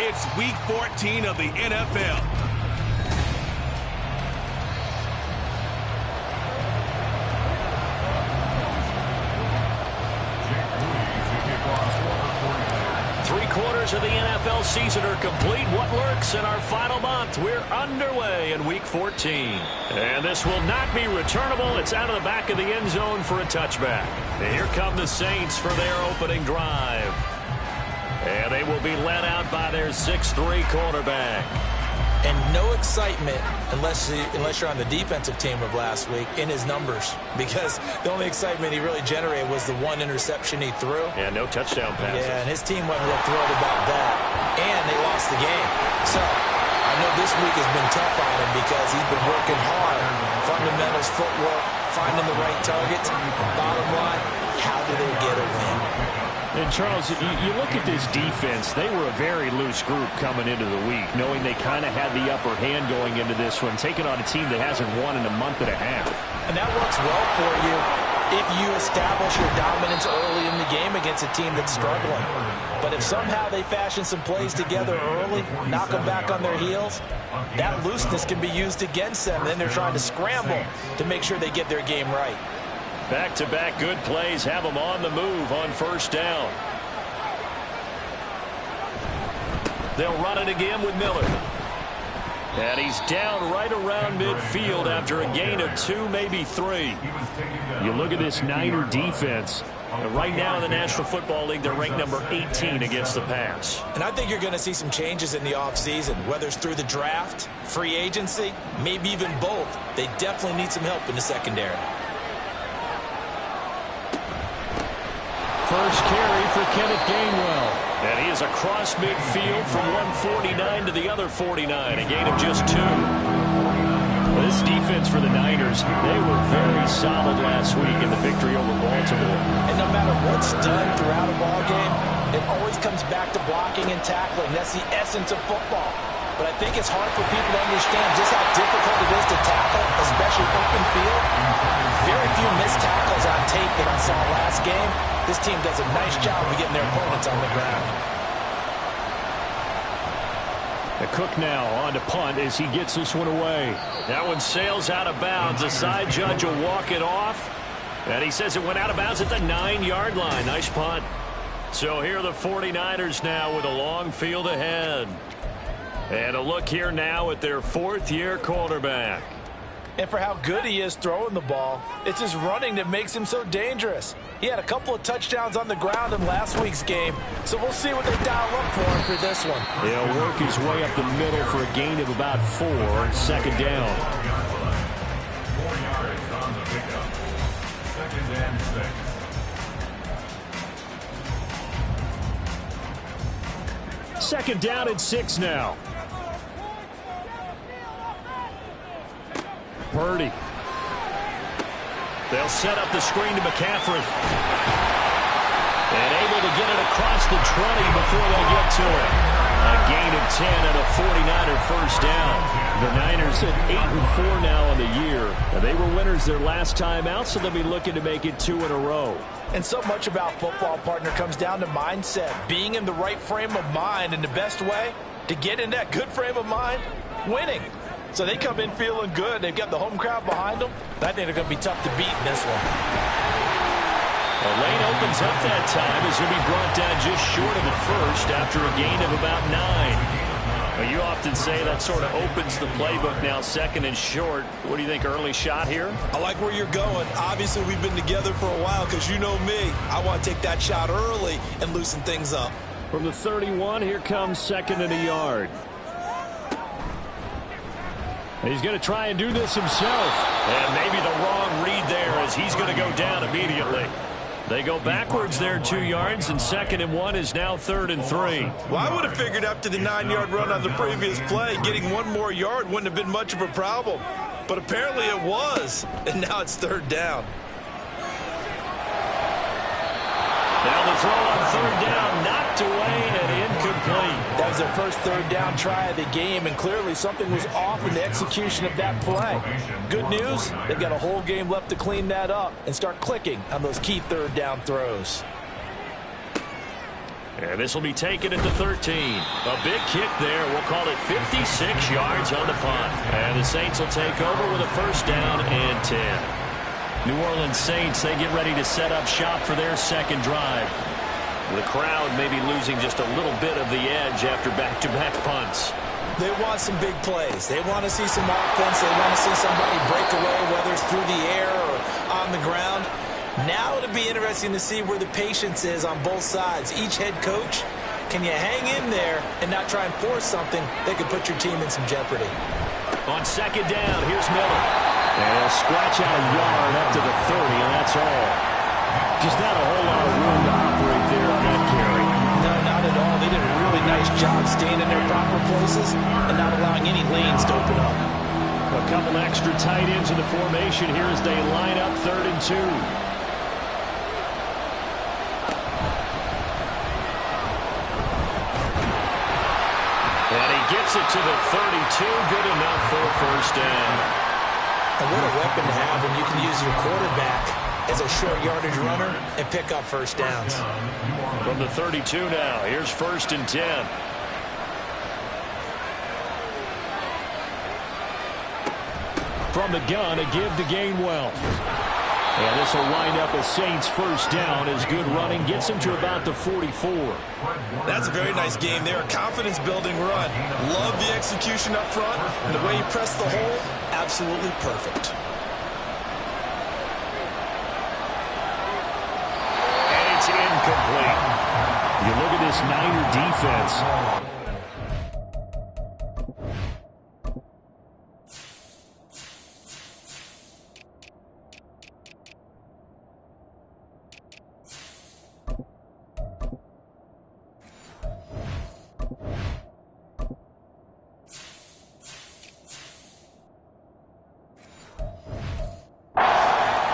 It's Week 14 of the NFL. Three-quarters of the NFL season are complete. What lurks in our final month? We're underway in Week 14. And this will not be returnable. It's out of the back of the end zone for a touchback. And here come the Saints for their opening drive. And they will be led out by their 6'3" quarterback. And no excitement unless you're on the defensive team of last week in his numbers, because the only excitement he really generated was the one interception he threw. Yeah, no touchdown passes. Yeah, and his team wasn't real thrilled about that. And they lost the game. So I know this week has been tough on him because he's been working hard. Fundamentals, footwork, finding the right targets. And bottom line, how do they get a win? And, Charles, you look at this defense, they were a very loose group coming into the week, knowing they kind of had the upper hand going into this one, taking on a team that hasn't won in a month and a half. And that works well for you if you establish your dominance early in the game against a team that's struggling. But if somehow they fashion some plays together early, knock them back on their heels, that looseness can be used against them. Then they're trying to scramble to make sure they get their game right. Back-to-back good plays have them on the move on first down. They'll run it again with Miller. And he's down right around midfield after a gain of 2, maybe 3. You look at this Niner defense. Right now in the National Football League, they're ranked number 18 against the pass. And I think you're going to see some changes in the offseason, whether it's through the draft, free agency, maybe even both. They definitely need some help in the secondary. First carry for Kenneth Gainwell. And he is across midfield from 149 to the other 49, a gain of just 2. This defense for the Niners, they were very solid last week in the victory over Baltimore. And no matter what's done throughout a ball game, it always comes back to blocking and tackling. That's the essence of football. But I think it's hard for people to understand just how difficult it is to tackle, especially open field. Very few missed tackles on tape that I saw last game. This team does a nice job of getting their opponents on the ground. The Cook now on to punt as he gets this one away. That one sails out of bounds. The side judge will walk it off. And he says it went out of bounds at the 9-yard line. Nice punt. So here are the 49ers now with a long field ahead. And a look here now at their 4th-year quarterback. And for how good he is throwing the ball, it's his running that makes him so dangerous. He had a couple of touchdowns on the ground in last week's game, so we'll see what they dial up for him for this one. He'll work his way up the middle for a gain of about 4, second down. 4 yards on the pickup. 2nd and 6. Second down and 6 now. Purdy. They'll set up the screen to McCaffrey. And able to get it across the 20 before they get to it. A gain of 10 and a 49er first down. The Niners at 8-4 now on the year. And they were winners their last time out, so they'll be looking to make it 2 in a row. And so much about football, partner, comes down to mindset. Being in the right frame of mind, and the best way to get in that good frame of mind, winning. So they come in feeling good. They've got the home crowd behind them. I think they're going to be tough to beat in this one. The lane opens up that time as he'll be brought down just short of the first after a gain of about 9. Well, you often say that sort of opens the playbook now, 2nd and short. What do you think, early shot here? I like where you're going. Obviously, we've been together for a while because you know me. I want to take that shot early and loosen things up. From the 31, here comes 2nd and a yard. He's going to try and do this himself. And maybe the wrong read there as he's going to go down immediately. They go backwards there 2 yards, and 2nd and 1 is now 3rd and 3. Well, I would have figured after the 9-yard run on the previous play, getting 1 more yard wouldn't have been much of a problem. But apparently it was, and now it's 3rd down. Now the throw on 3rd down, knocked away and incomplete. That was their first 3rd down try of the game, and clearly something was off in the execution of that play. Good news, they've got a whole game left to clean that up and start clicking on those key 3rd down throws. And this will be taken at the 13. A big kick there. We'll call it 56 yards on the punt. And the Saints will take over with a first down and 10. New Orleans Saints, they get ready to set up shop for their second drive. The crowd may be losing just a little bit of the edge after back-to-back punts. They want some big plays. They want to see some offense. They want to see somebody break away, whether it's through the air or on the ground. Now it'll be interesting to see where the patience is on both sides. Each head coach, can you hang in there and not try and force something that could put your team in some jeopardy? On second down, here's Miller. And he'll scratch out a yard up to the 30, and that's all. Just not a whole lot of room to operate there on that carry. No, not at all. They did a really nice job staying in their proper places and not allowing any lanes to open up. A couple extra tight ends in the formation here as they line up 3rd and 2. And he gets it to the 32. Good enough for a first down. And what a weapon to have when you can use your quarterback as a short yardage runner and pick up first downs. From the 32 now, here's 1st and 10. From the gun, a give to Gainwell. And this will wind up a Saints first down as good running gets him to about the 44. That's a very nice game there. A confidence-building run. Love the execution up front and the way you press the hole. Absolutely perfect. And it's incomplete. You look at this Niner defense.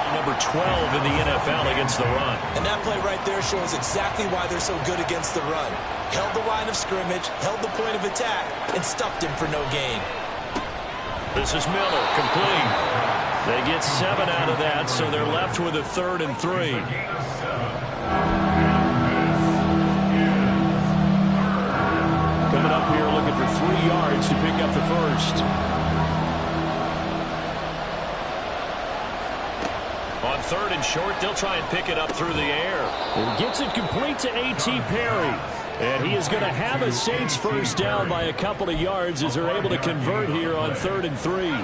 Number 12 in the NFL against the run. And that play right there shows exactly why they're so good against the run. Held the line of scrimmage, held the point of attack, and stuffed him for no gain. This is Miller, complete. They get 7 out of that, so they're left with a 3rd and 3. Coming up here looking for 3 yards to pick up the first. On 3rd and short, they'll try and pick it up through the air. And gets it complete to A.T. Perry. And he is going to have a Saints first down by a couple of yards as they're able to convert here on 3rd and 3.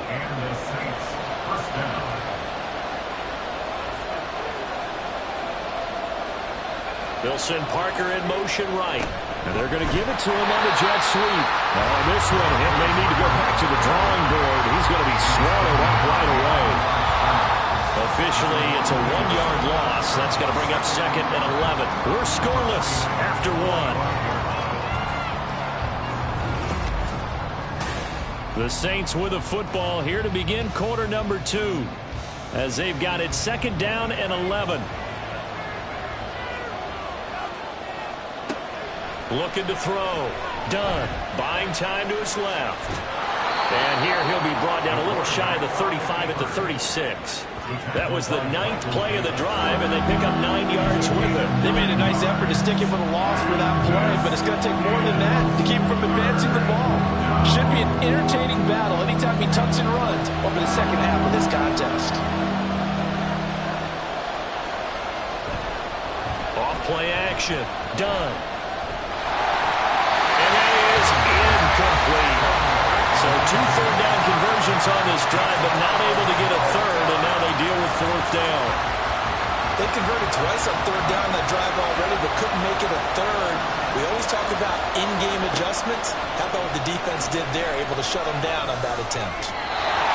They'll send Parker in motion right. And they're going to give it to him on the jet sweep. On this one, he may need to go back to the drawing board. He's going to be swallowed up right away. Officially, it's a 1-yard loss. That's going to bring up 2nd and 11. We're scoreless after 1. The Saints with a football here to begin quarter number 2 as they've got it 2nd down and 11. Looking to throw. Dunn buying time to his left. And here he'll be brought down a little shy of the 35 at the 36. That was the 9th play of the drive, and they pick up 9 yards with it. They made a nice effort to stick him with a loss for that play, but it's going to take more than that to keep him from advancing the ball. Should be an entertaining battle anytime he tucks and runs over the second half of this contest. Off play action. Done. And that is incomplete. So 2 third-down conversions on this drive, but not able to get a third, and now they deal with 4th down. They converted twice on 3rd down that drive already, but couldn't make it a third. We always talk about in-game adjustments. How about what the defense did there, able to shut them down on that attempt?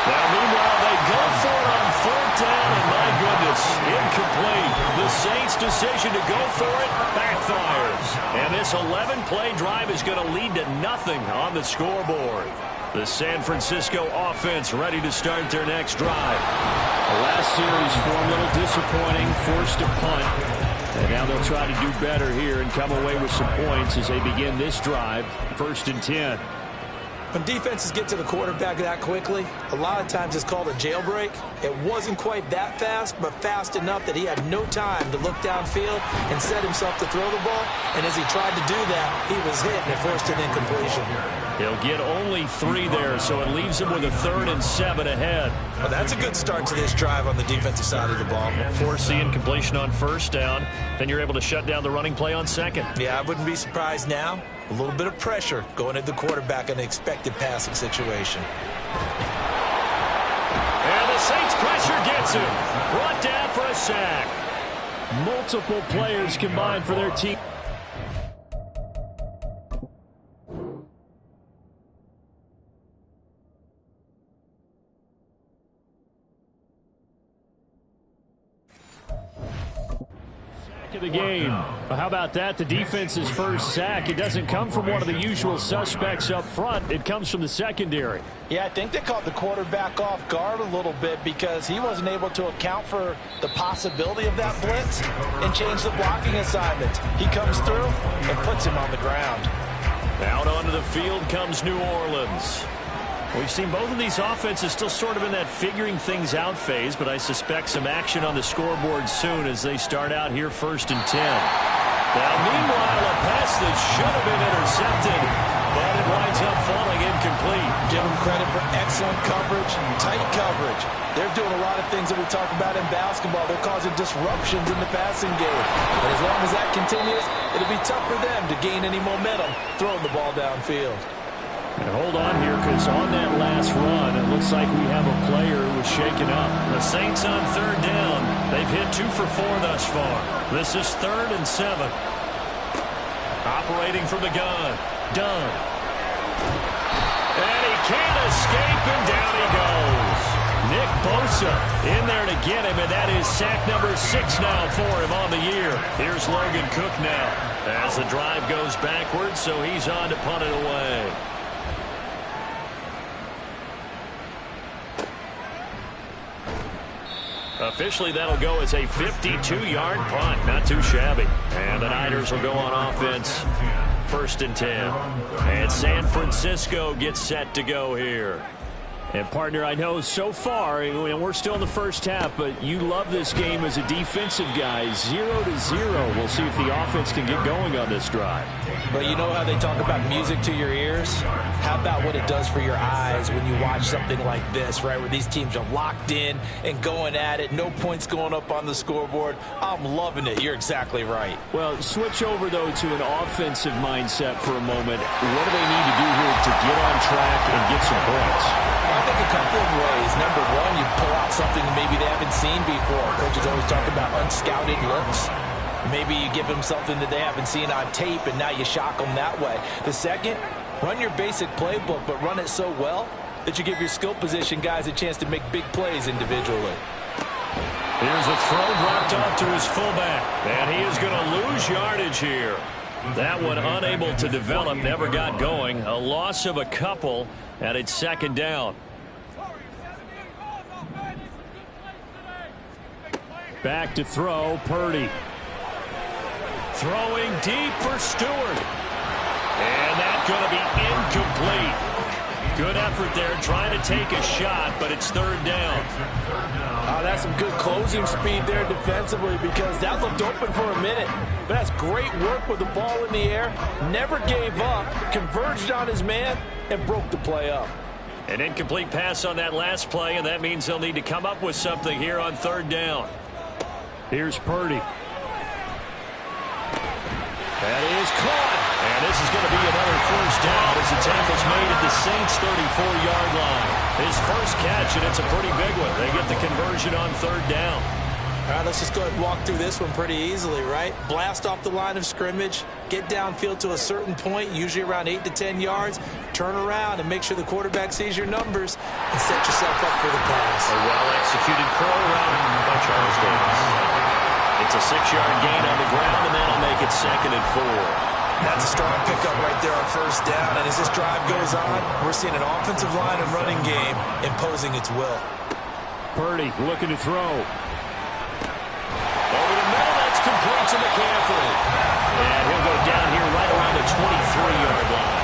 Now, meanwhile, they go for it on 4th down, and my goodness, incomplete. The Saints' decision to go for it backfires. And this 11-play drive is going to lead to nothing on the scoreboard. The San Francisco offense ready to start their next drive. The last series for a little disappointing, forced a punt. And now they'll try to do better here and come away with some points as they begin this drive. 1st and 10. When defenses get to the quarterback that quickly, a lot of times it's called a jailbreak. It wasn't quite that fast, but fast enough that he had no time to look downfield and set himself to throw the ball. And as he tried to do that, he was hit and it forced an incompletion. He'll get only 3 there, so it leaves him with a 3rd and 7 ahead. Well, that's a good start to this drive on the defensive side of the ball. Force the incompletion on 1st down. Then you're able to shut down the running play on 2nd. Yeah, I wouldn't be surprised now. A little bit of pressure going at the quarterback in an expected passing situation. And the Saints pressure gets him. Brought down for a sack. Multiple players combined for their team. Of the game. How about that? The defense's first sack. It doesn't come from one of the usual suspects up front. It comes from the secondary. Yeah, I think they caught the quarterback off guard a little bit because he wasn't able to account for the possibility of that blitz and change the blocking assignment. He comes through and puts him on the ground. Out onto the field comes New Orleans. We've seen both of these offenses still sort of in that figuring things out phase, but I suspect some action on the scoreboard soon as they start out here 1st and 10. Now, meanwhile, a pass that should have been intercepted, but it winds up falling incomplete. Give them credit for excellent coverage, tight coverage. They're doing a lot of things that we talk about in basketball. They're causing disruptions in the passing game. And as long as that continues, it'll be tough for them to gain any momentum throwing the ball downfield. And hold on here, because on that last run, it looks like we have a player who was shaken up. The Saints on 3rd down. They've hit 2 for 4 thus far. This is 3rd and 7. Operating from the gun. Dunn. And he can't escape, and down he goes. Nick Bosa in there to get him, and that is sack number 6 now for him on the year. Here's Logan Cook now as the drive goes backwards, so he's on to punt it away. Officially, that'll go as a 52-yard punt. Not too shabby. And the Niners will go on offense. 1st and 10. And San Francisco gets set to go here. And, partner, I know so far, and we're still in the first half, but you love this game as a defensive guy. 0-0. We'll see if the offense can get going on this drive. But you know how they talk about music to your ears? How about what it does for your eyes when you watch something like this, right, where these teams are locked in and going at it, no points going up on the scoreboard? I'm loving it. You're exactly right. Well, switch over, though, to an offensive mindset for a moment. What do they need to do here to get on track and get some points? I think a couple of ways. Number one, you pull out something maybe they haven't seen before. Coaches always talk about unscouted looks. Maybe you give them something that they haven't seen on tape, and now you shock them that way. The second, run your basic playbook, but run it so well that you give your skill position guys a chance to make big plays individually. Here's a throw dropped off to his fullback, and he is going to lose yardage here. That one unable to develop, never got going. A loss of a couple, and it's 2nd down. Back to throw, Purdy. Throwing deep for Stewart. And that's going to be incomplete. Good effort there, trying to take a shot, but it's 3rd down. Oh, that's some good closing speed there defensively because that looked open for a minute. But that's great work with the ball in the air. Never gave up, converged on his man, and broke the play up. An incomplete pass on that last play, and that means they'll need to come up with something here on 3rd down. Here's Purdy. That is caught. And this is going to be another 1st down as the tackle's made at the Saints' 34-yard line. His first catch, and it's a pretty big one. They get the conversion on 3rd down. All right, let's just go ahead and walk through this one pretty easily, right? Blast off the line of scrimmage, get downfield to a certain point, usually around 8 to 10 yards, turn around and make sure the quarterback sees your numbers and set yourself up for the pass. A well-executed curl route by Charles Davis. It's a 6-yard gain on the ground, and that'll make it 2nd and 4. That's a strong pickup right there on 1st down. And as this drive goes on, we're seeing an offensive line and running game imposing its will. Purdy looking to throw. Over the middle, that's complete to McCaffrey. And he'll go down here right around the 23-yard line.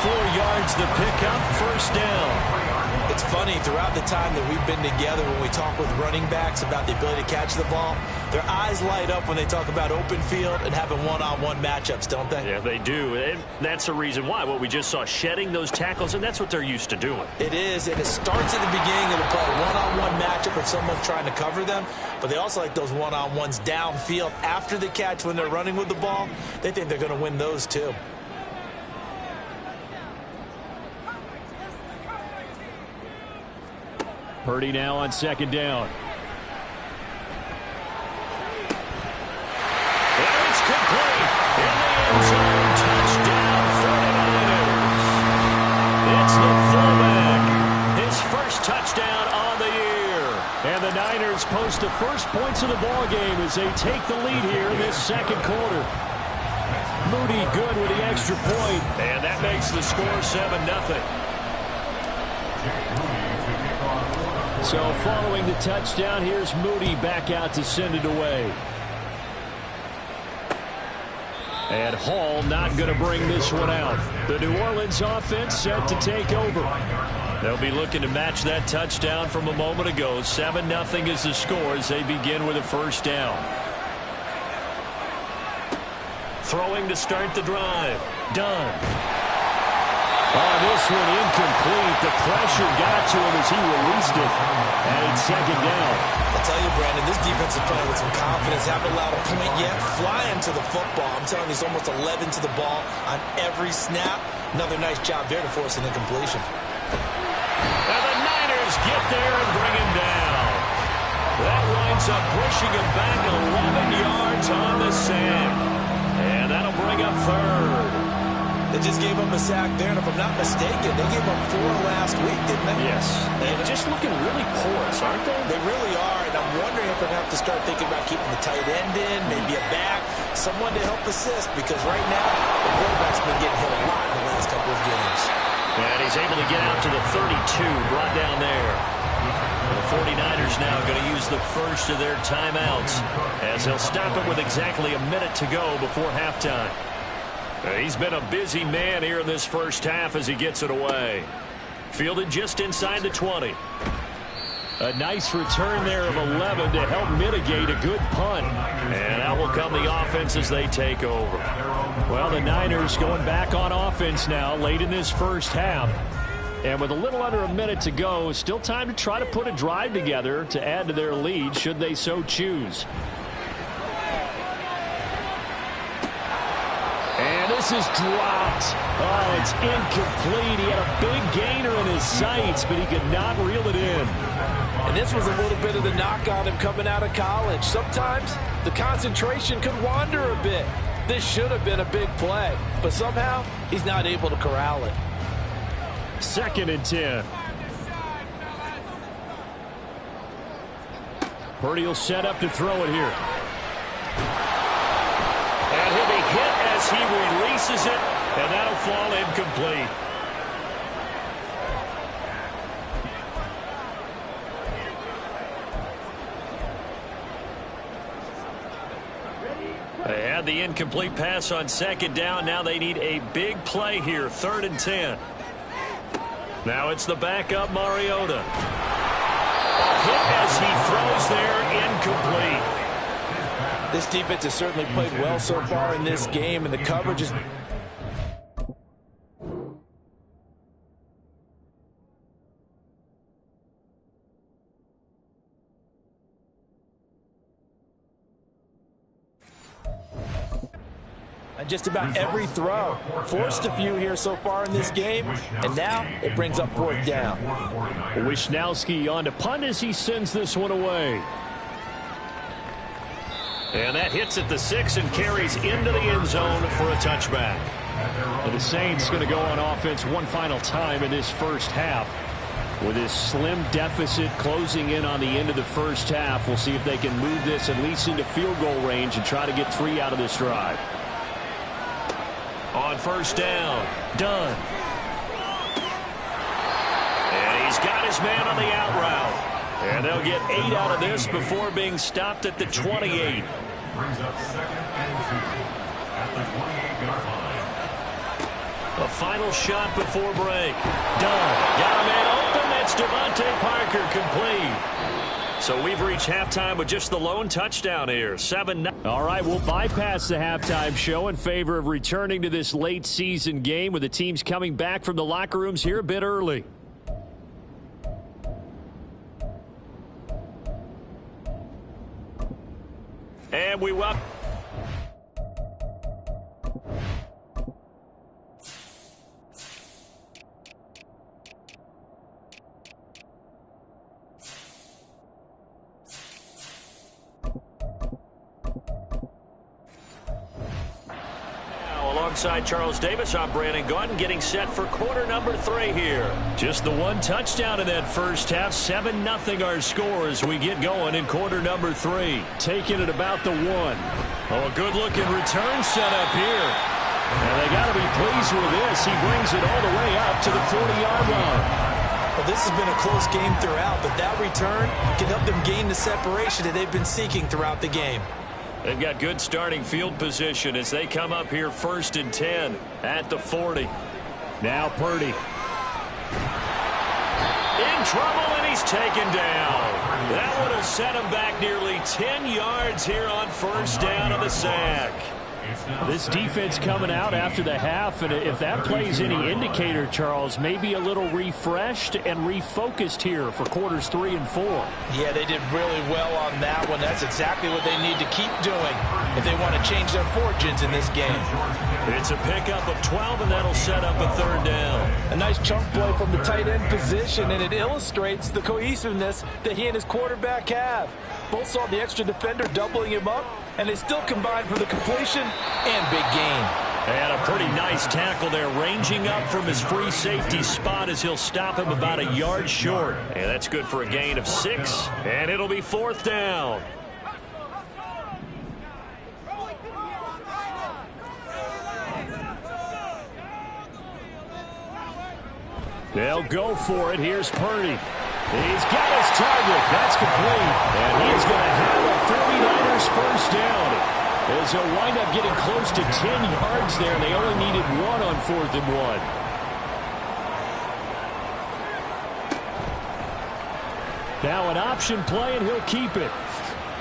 yards the pickup, first down. It's funny, throughout the time that we've been together, when we talk with running backs about the ability to catch the ball, their eyes light up when they talk about open field and having one-on-one matchups, don't they? Yeah, they do. And that's the reason why. What we just saw, shedding those tackles, and that's what they're used to doing. It is, and it starts at the beginning of the play, one-on-one matchup if someone's trying to cover them, but they also like those one-on-ones downfield after the catch when they're running with the ball. They think they're going to win those too. Purdy now on second down. And it's complete. In the end zone, touchdown 49ers. It's the fullback. His first touchdown on the year. And the Niners post the first points of the ball game as they take the lead here in this second quarter. Moody good with the extra point. And that makes the score 7-0. So following the touchdown, here's Moody back out to send it away. And Hall not going to bring this one out. The New Orleans offense set to take over. They'll be looking to match that touchdown from a moment ago. 7-0 is the score as they begin with a first down. Throwing to start the drive. Done. Oh, this one incomplete. The pressure got to him as he released it. And it's second down. I'll tell you, Brandon, this defense is playing with some confidence. Haven't allowed a point yet. Flying to the football. I'm telling you, he's almost 11 to the ball on every snap. Another nice job there to force an incompletion. And the Niners get there and bring him down. That winds up pushing him back 11 yards on the sack. And that'll bring up third. They just gave up a sack there, and if I'm not mistaken, they gave up 4 last week, didn't they? Yes. And just looking really porous, aren't they? They really are, and I'm wondering if they're going to have to start thinking about keeping the tight end in, maybe a back, someone to help assist, because right now, the quarterback's been getting hit a lot in the last couple of games. And he's able to get out to the 32, brought down there. The 49ers now going to use the first of their timeouts as they'll stop it with exactly a minute to go before halftime. He's been a busy man here in this first half as he gets it away. Fielded just inside the 20. A nice return there of 11 to help mitigate a good punt. And out will come the offense as they take over. Well, the Niners going back on offense now late in this first half. And with a little under a minute to go, still time to try to put a drive together to add to their lead should they so choose. And this is dropped. Oh, it's incomplete. He had a big gainer in his sights, but he could not reel it in. And this was a little bit of the knock on him coming out of college. Sometimes the concentration could wander a bit. This should have been a big play, but somehow he's not able to corral it. 2nd and 10. Purdy will set up to throw it here. And he'll be hit as he releases it, and that'll fall incomplete. They had the incomplete pass on second down. Now they need a big play here, 3rd and 10. Now it's the backup Mariota. Hit as he throws there, incomplete. This defense has certainly played well so far in this game, and the coverage is... And just about every throw. Forced a few here so far in this game, and now it brings up 4th down. Wishnowski on to punt as he sends this one away. And that hits at the 6 and carries into the end zone for a touchback. And the Saints going to go on offense one final time in this first half. With this slim deficit closing in on the end of the first half, we'll see if they can move this at least into field goal range and try to get 3 out of this drive. On first down, done. And he's got his man on the out route. And they'll get 8 out of this before being stopped at the 28. Brings up 2nd and 2 at the 28-yard line. A final shot before break. Done. Got a man open. That's Devontae Parker, complete. So we've reached halftime with just the lone touchdown here. 7-0. All right, we'll bypass the halftime show in favor of returning to this late season game with the teams coming back from the locker rooms here a bit early. And we welcome. Alongside Charles Davis, I'm Brandon Gaudin, getting set for quarter number 3 here. Just the one touchdown in that first half. 7-0 our score as we get going in quarter number 3. Taking it about the 1. Oh, a good-looking return set up here. And they got to be pleased with this. He brings it all the way up to the 40-yard line. Well, this has been a close game throughout, but that return can help them gain the separation that they've been seeking throughout the game. They've got good starting field position as they come up here 1st and 10 at the 40. Now Purdy. In trouble, and he's taken down. That one will set him back nearly 10 yards here on 1st down on the sack. This defense coming out after the half, and if that plays any indicator, Charles, maybe a little refreshed and refocused here for quarters 3 and 4. Yeah, they did really well on that one. That's exactly what they need to keep doing if they want to change their fortunes in this game. It's a pickup of 12, and that'll set up a 3rd down. A nice chunk play from the tight end position, and it illustrates the cohesiveness that he and his quarterback have. Both saw the extra defender doubling him up, and they still combined for the completion and big gain. And a pretty nice tackle there, ranging up from his free safety spot as he'll stop him about a yard short. And that's good for a gain of 6, and it'll be 4th down. They'll go for it. Here's Purdy. He's got his target. That's complete. And he's going to have a 49ers 1st down. As they'll wind up getting close to 10 yards there. They only needed 1 on 4th and 1. Now an option play, and he'll keep it.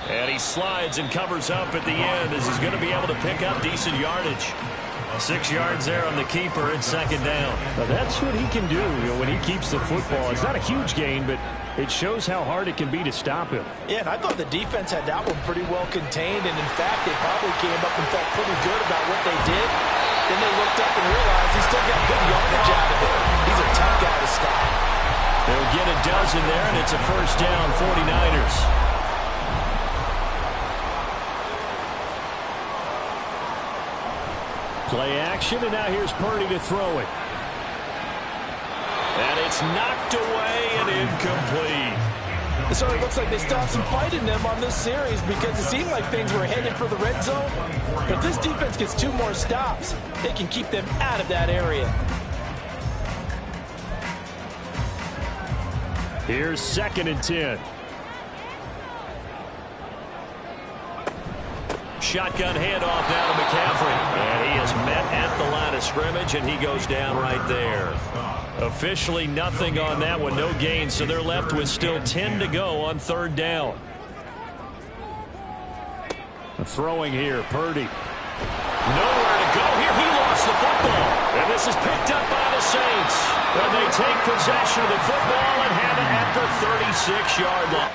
And he slides and covers up at the end as he's going to be able to pick up decent yardage. 6 yards there on the keeper at 2nd down. Now that's what he can do, when he keeps the football. It's not a huge gain, but it shows how hard it can be to stop him. Yeah, and I thought the defense had that one pretty well contained, and in fact, they probably came up and felt pretty good about what they did. Then they looked up and realized he still got good yardage out of it. He's a tough guy to stop. They'll get a dozen there, and it's a 1st down, 49ers. Play action, and now here's Purdy to throw it. And it's knocked away and incomplete. It certainly looks like they stopped some fight in them on this series because it seemed like things were headed for the red zone. But if this defense gets 2 more stops, they can keep them out of that area. Here's 2nd and 10. Shotgun handoff down to McCaffrey. And he is met at the line of scrimmage, and he goes down right there. Officially nothing on that one, no gain, so they're left with still 10 to go on 3rd down. Throwing here, Purdy. Nowhere to go here. He lost the football. And this is picked up by the Saints. And they take possession of the football and have it at the 36-yard line.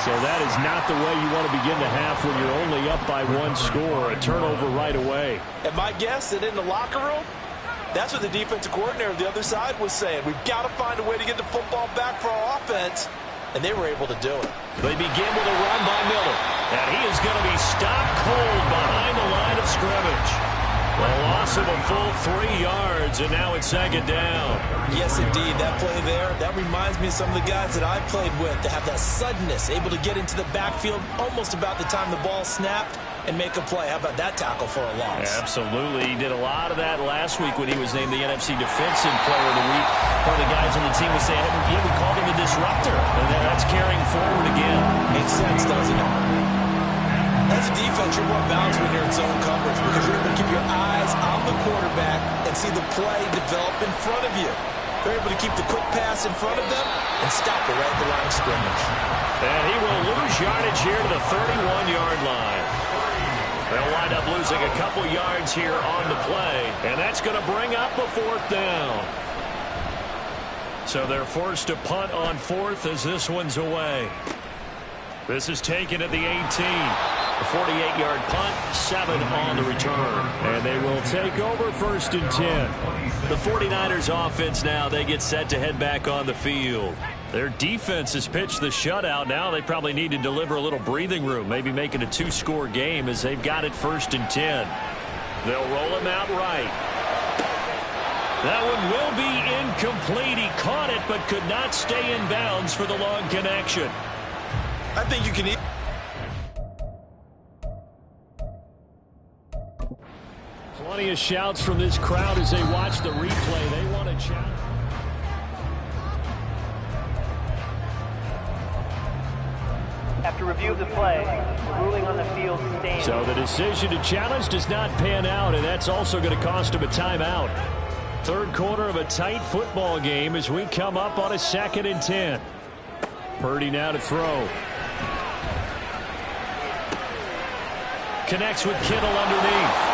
So that is not the way you want to begin the half when you're only up by 1 score. A turnover right away. And my guess that in the locker room, that's what the defensive coordinator of the other side was saying. We've got to find a way to get the football back for our offense. And they were able to do it. They begin with a run by Miller. And he is going to be stopped cold behind the line of scrimmage. A loss of a full 3 yards, and now it's 2nd down. Yes, indeed. That play there, that reminds me of some of the guys that I played with. They have that suddenness, able to get into the backfield almost about the time the ball snapped. and make a play. How about that tackle for a loss? Absolutely. He did a lot of that last week when he was named the NFC Defensive Player of the Week. One of the guys on the team would say, hey, we called him the disruptor. And that's carrying forward again. Makes sense, doesn't it? As a defense, you're more balanced when you're in zone coverage because you're able to keep your eyes on the quarterback and see the play develop in front of you. They're able to keep the quick pass in front of them and stop it right at the line of scrimmage. And he will lose yardage here to the 31-yard line. They'll wind up losing a couple yards here on the play, and that's going to bring up a 4th down. So they're forced to punt on 4th as this one's away. This is taken at the 18. A 48-yard punt, 7 on the return. And they will take over 1st and 10. The 49ers offense now, they get set to head back on the field. Their defense has pitched the shutout. Now they probably need to deliver a little breathing room, maybe make it a 2-score game as they've got it 1st and 10. They'll roll him out right. That one will be incomplete. He caught it but could not stay in bounds for the long connection. I think you can... Plenty of shouts from this crowd as they watch the replay. They want to challenge. After review of the play, the ruling on the field stands. So the decision to challenge does not pan out, and that's also going to cost him a timeout. 3rd quarter of a tight football game as we come up on a 2nd and 10. Purdy now to throw. Connects with Kittle underneath.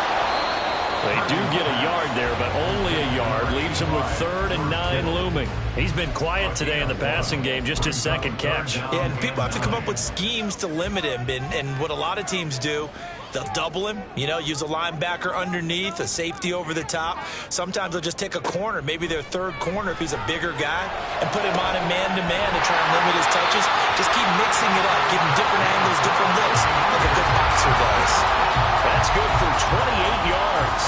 They do get a yard there, but only a yard. Leaves him with 3rd and 9 looming. He's been quiet today in the passing game, just his 2nd catch. Yeah, and people have to come up with schemes to limit him. And what a lot of teams do, they'll double him, use a linebacker underneath, a safety over the top. Sometimes they'll just take a corner, maybe their 3rd corner if he's a bigger guy, and put him on a man-to-man to try and limit his touches. Just keep mixing it up, giving different angles, different looks, like a good boxer does. That's good for 28 yards.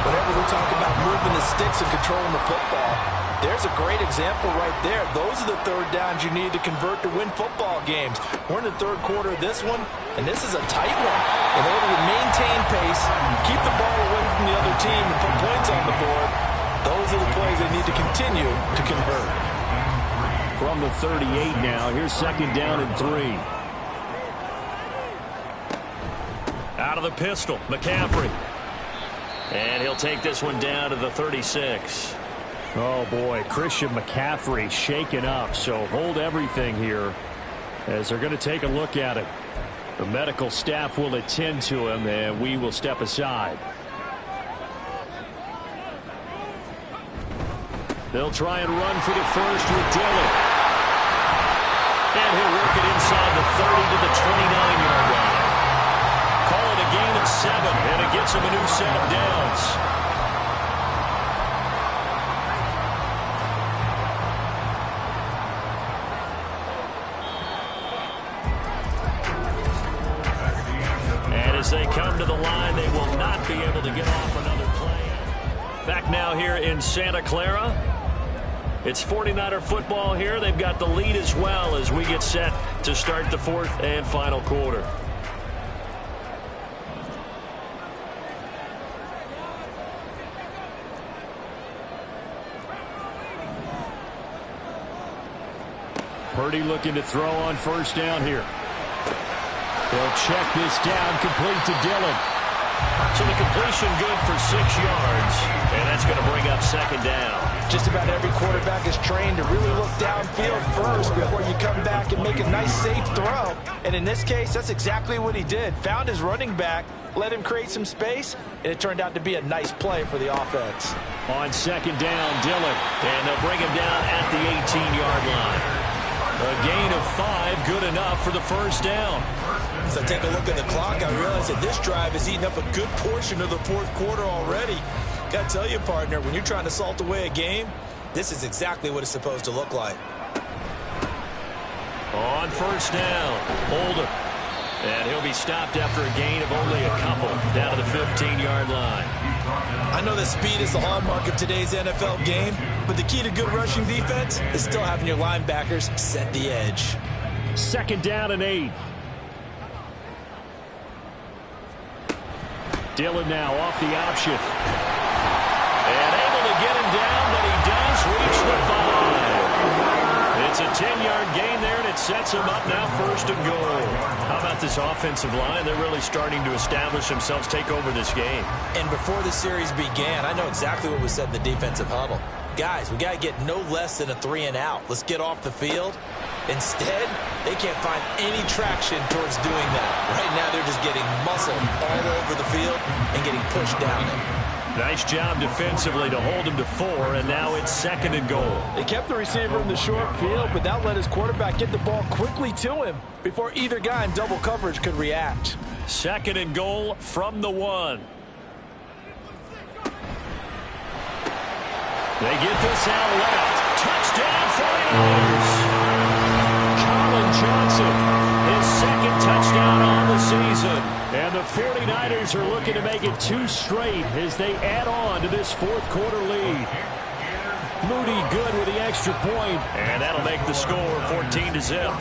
Whenever we talk about moving the sticks and controlling the football, there's a great example right there. Those are the 3rd downs you need to convert to win football games. We're in the 3rd quarter of this one, and this is a tight one. In order to maintain pace, keep the ball away from the other team, and put points on the board, those are the plays they need to continue to convert. From the 38 now, here's 2nd down and 3. Out of the pistol, McCaffrey. And he'll take this one down to the 36. Oh, boy, Christian McCaffrey shaken up, so hold everything here as they're going to take a look at it. The medical staff will attend to him, and we will step aside. They'll try and run for the 1st with Dillon. And he'll work it inside the 30 to the 29-yard line. Call it a gain of 7, and it gets him a new set of downs. And as they come to the line, they will not be able to get off another play. Back now here in Santa Clara. It's 49er football here. They've got the lead as well as we get set to start the 4th and final quarter. Purdy looking to throw on 1st down here. They'll check this down, complete to Dillon. So the completion good for 6 yards, and that's going to bring up 2nd down. Just about every quarterback is trained to really look downfield first before you come back and make a nice, safe throw. And in this case, that's exactly what he did. Found his running back, let him create some space, and it turned out to be a nice play for the offense. On 2nd down, Dillon. And they'll bring him down at the 18-yard line. A gain of 5, good enough for the 1st down. As I take a look at the clock, I realize that this drive has eaten up a good portion of the 4th quarter already. Got to tell you, partner, when you're trying to salt away a game, this is exactly what it's supposed to look like. On 1st down, Holder. And he'll be stopped after a gain of only a couple, down to the 15-yard line. I know that speed is the hallmark of today's NFL game, but the key to good rushing defense is still having your linebackers set the edge. 2nd down and 8. Dillon now off the option. And able to get him down, but he does reach the 5. It's a 10-yard gain there, and it sets him up now 1st and goal. How about this offensive line? They're really starting to establish themselves, take over this game. And before the series began, I know exactly what was said in the defensive huddle. Guys, we got to get no less than a 3-and-out. Let's get off the field. Instead, they can't find any traction towards doing that. Right now, they're just getting muscled all over the field and getting pushed down it. Nice job defensively to hold him to 4, and now it's 2nd and goal. They kept the receiver in the short field, but that let his quarterback get the ball quickly to him before either guy in double coverage could react. 2nd and goal from the 1. They get this out left. Touchdown 49ers. Colin Johnson, his 2nd touchdown on the season. And the 49ers are looking to make it 2 straight as they add on to this 4th quarter lead. Moody good with the extra point. And that'll make the score 14-0.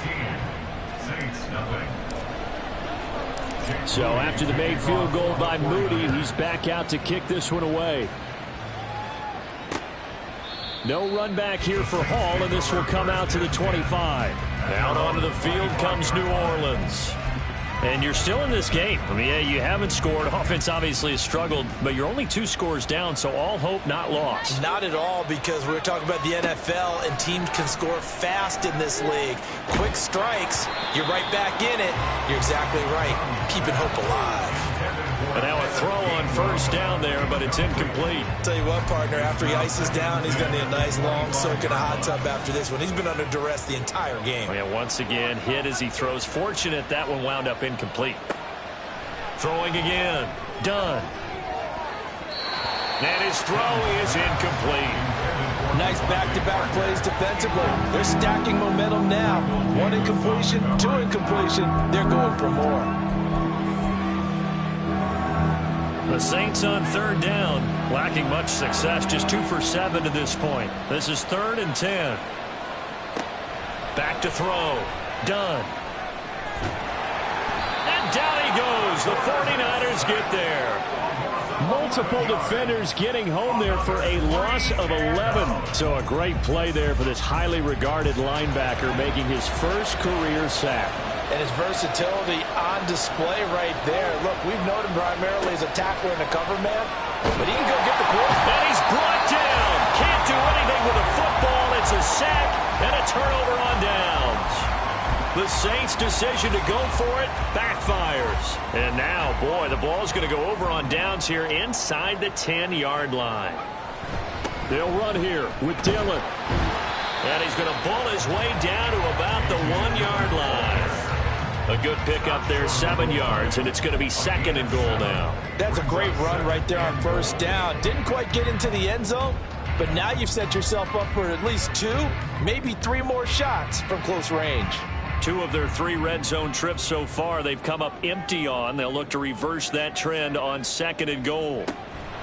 So after the made field goal by Moody, he's back out to kick this one away. No run back here for Hall, and this will come out to the 25. Out onto the field comes New Orleans. And you're still in this game. I mean, yeah, you haven't scored. Offense obviously has struggled, but you're only 2 scores down, so all hope not lost. Not at all, because we're talking about the NFL, and teams can score fast in this league. Quick strikes, you're right back in it. You're exactly right. Keeping hope alive. And now a throw on 1st down there, but it's incomplete. Tell you what, partner, after he ices down, he's going to need a nice long soak in a hot tub after this one. He's been under duress the entire game. Oh, yeah, once again, hit as he throws. Fortunate that one wound up incomplete. Throwing again. Done. And his throw is incomplete. Nice back-to-back plays defensively. They're stacking momentum now. 1 incompletion, 2 incompletion. They're going for more. The Saints on 3rd down, lacking much success, just 2 for 7 to this point. This is 3rd and 10. Back to throw. Done. And down he goes. The 49ers get there. Multiple defenders getting home there for a loss of 11. So a great play there for this highly regarded linebacker, making his 1st career sack. And his versatility on display right there. Look, we've known him primarily as a tackler and a cover man, but he can go get the quarterback. And he's brought down. Can't do anything with a football. It's a sack and a turnover on downs. The Saints' decision to go for it backfires. And now, boy, the ball's going to go over on downs here inside the 10-yard line. They'll run here with Dillon. And he's going to bull his way down to about the 1-yard line. A good pickup there, 7 yards, and it's going to be 2nd and goal now. That's a great run right there on 1st down. Didn't quite get into the end zone, but now you've set yourself up for at least 2, maybe 3 more shots from close range. 2 of their 3 red zone trips so far they've come up empty on. They'll look to reverse that trend on 2nd and goal.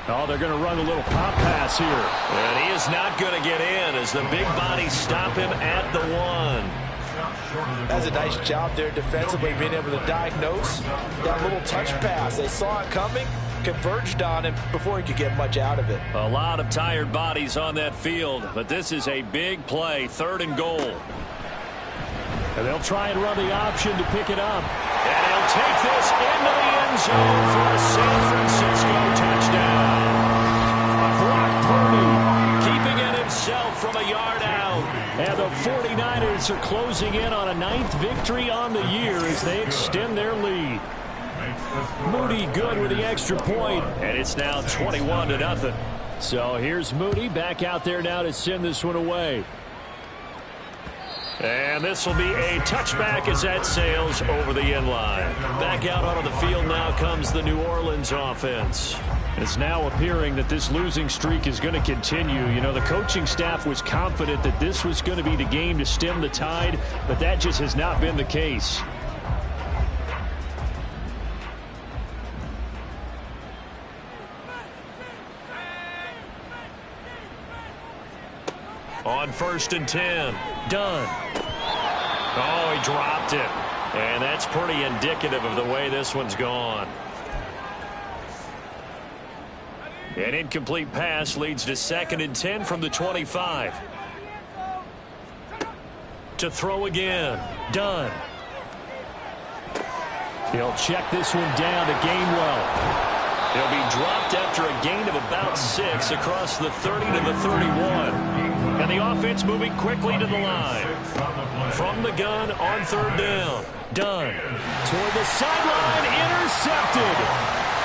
Oh, they're going to run a little pop pass here. And he is not going to get in as the big bodies stop him at the 1. That's a nice job there defensively, being able to diagnose that little touch pass. They saw it coming, converged on him before he could get much out of it. A lot of tired bodies on that field, but this is a big play, 3rd and goal. And they'll try and run the option to pick it up. And he'll take this into the end zone for a San Francisco touchdown. Brock Purdy keeping it himself from a yard out. And the 49ers are closing in on a 9th victory on the year as they extend their lead. Moody good with the extra point, and it's now 21-0. So here's Moody back out there now to send this one away. And this will be a touchback as that sails over the end line. Back out onto the field now comes the New Orleans offense. It's now appearing that this losing streak is going to continue. You know, the coaching staff was confident that this was going to be the game to stem the tide, but that just has not been the case. On 1st and 10. Done. Oh, he dropped it. And that's pretty indicative of the way this one's gone. An incomplete pass leads to 2nd and 10 from the 25. To throw again. Dunn. He'll check this one down to Gainwell. He'll be dropped after a gain of about 6 across the 30 to the 31. And the offense moving quickly to the line. From the gun on 3rd down. Dunn. Toward the sideline. Intercepted.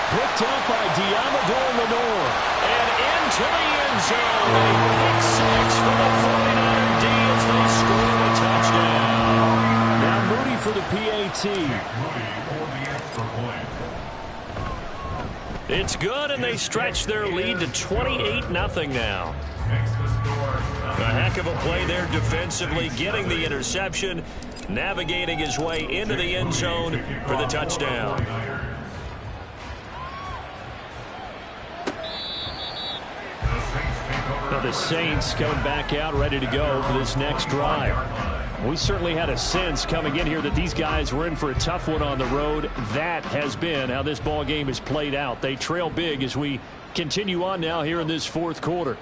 Picked up by Diamador Lenore. And into the end zone. A pick 6 for the 49er D as they score a touchdown. Now Moody for the PAT. It's good, and they stretch their lead to 28-0 now. A heck of a play there defensively, getting the interception, navigating his way into the end zone for the touchdown. Now the Saints coming back out ready to go for this next drive. We certainly had a sense coming in here that these guys were in for a tough one on the road. That has been how this ball game has played out. They trail big as we continue on now here in this 4th quarter.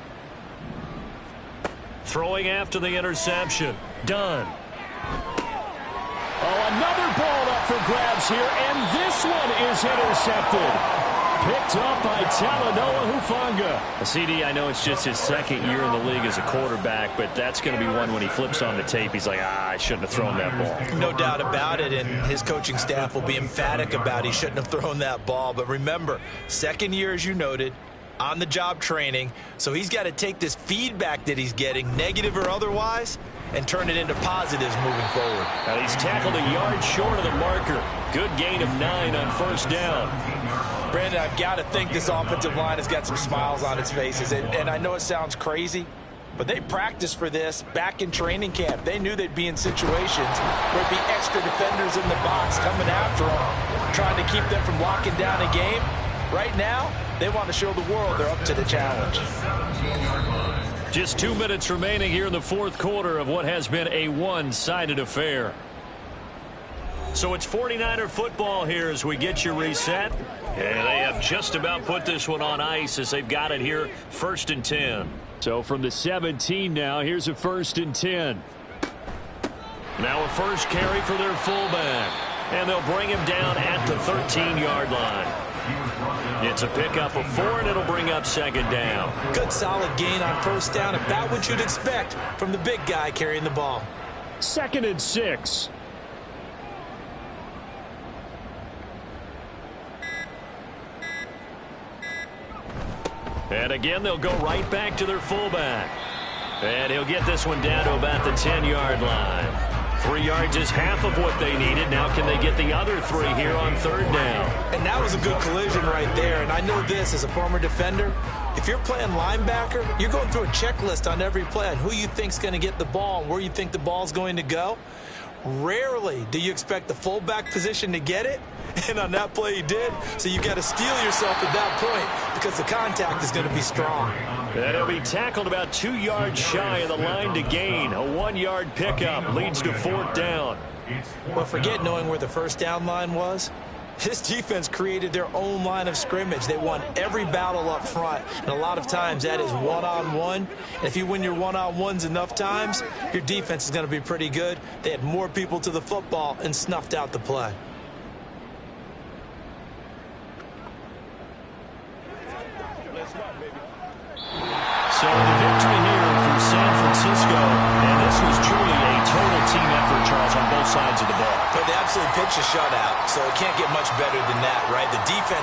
Throwing after the interception. Dunn. Oh, another ball up for grabs here, and this one is intercepted. Picked up by Talanoa Hufanga. CD, I know it's just his 2nd year in the league as a quarterback, but that's going to be one when he flips on the tape. He's like, I shouldn't have thrown that ball. No doubt about it, and his coaching staff will be emphatic about he shouldn't have thrown that ball. But remember, 2nd year, as you noted, on-the-job training, so he's got to take this feedback that he's getting, negative or otherwise, and turn it into positives moving forward. Now he's tackled a yard short of the marker. Good gain of 9 on 1st down. Brandon, I've got to think this offensive line has got some smiles on its faces. And I know it sounds crazy, but they practiced for this back in training camp. They knew they'd be in situations where there'd be extra defenders in the box coming after them, trying to keep them from locking down a game. Right now, they want to show the world they're up to the challenge. Just 2 minutes remaining here in the 4th quarter of what has been a one-sided affair. So it's 49er football here as we get you reset. And they have just about put this one on ice as they've got it here, 1st and 10. So from the 17 now, here's a 1st and 10. Now a first carry for their fullback. And they'll bring him down at the 13-yard line. It's a pickup of 4, and it'll bring up 2nd down. Good solid gain on 1st down, about what you'd expect from the big guy carrying the ball. 2nd and 6. And again, they'll go right back to their fullback. And he'll get this one down to about the 10-yard line. 3 yards is half of what they needed. Now can they get the other 3 here on 3rd down? And that was a good collision right there. And I know this as a former defender. If you're playing linebacker, you're going through a checklist on every play on who you think's going to get the ball and where you think the ball's going to go. Rarely do you expect the fullback position to get it. And on that play he did. So you've got to steel yourself at that point because the contact is going to be strong. And he'll be tackled about 2 yards shy of the line to gain. A 1-yard pickup leads to 4th down. Well, forget knowing where the 1st down line was. This defense created their own line of scrimmage. They won every battle up front, and a lot of times that is one-on-one. And if you win your one-on-ones enough times, your defense is going to be pretty good. They had more people to the football and snuffed out the play. So the victory here for San Francisco, and this was truly a total team effort, Charles, on both sides of the ball. But they absolutely pitched a shutout, so it can't get much better than that, right? The defense